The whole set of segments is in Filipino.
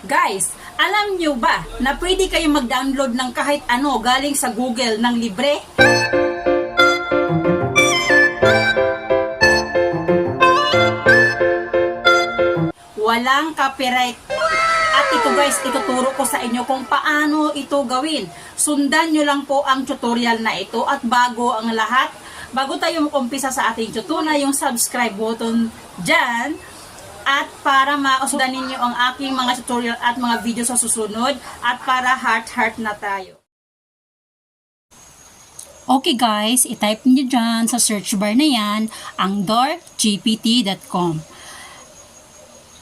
Guys, alam nyo ba na pwede kayong mag-download ng kahit ano galing sa Google ng libre? Walang copyright. At ito guys, ituturo ko sa inyo kung paano ito gawin. Sundan nyo lang po ang tutorial na ito at bago ang lahat, bago tayo mag-umpisa sa ating tutorial, yung subscribe button dyan. At para masundan ninyo ang aking mga tutorial at mga video sa susunod at para heart na tayo. Okay guys, itype niyo dyan sa search bar na yan ang darkgpt.com.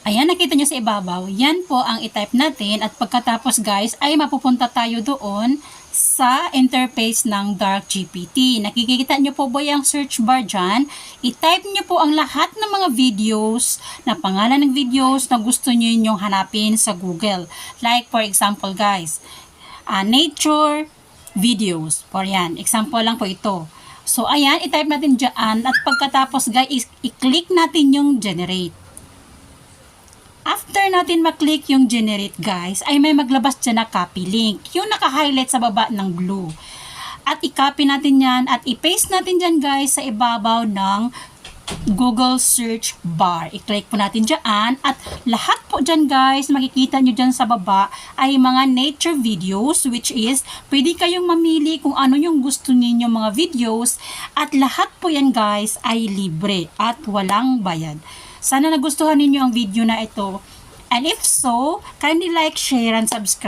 Ayan, nakita nyo sa ibabaw. Yan po ang itype natin at pagkatapos guys ay mapupunta tayo doon sa interface ng DarkGPT. Nakikita nyo po ba yung search bar dyan? I-type nyo po ang lahat ng mga videos na pangalan ng videos na gusto nyo yung hanapin sa Google. Like for example guys, nature videos. For yan, example lang po ito. So ayan, i-type natin dyan at pagkatapos guys, i-click natin yung generate. After natin maklik yung generate guys, ay may maglabas dyan na copy link. Yung naka-highlight sa baba ng blue. At i-copy natin yan at i-paste natin dyan guys sa ibabaw ng Google search bar. I-click po natin dyan at lahat po dyan guys, makikita nyo dyan sa baba ay mga nature videos which is pwede kayong mamili kung ano yung gusto ninyo mga videos at lahat po yan guys ay libre at walang bayad. Sana nagustuhan ninyo ang video na ito. And if so, kindly like, share, and subscribe.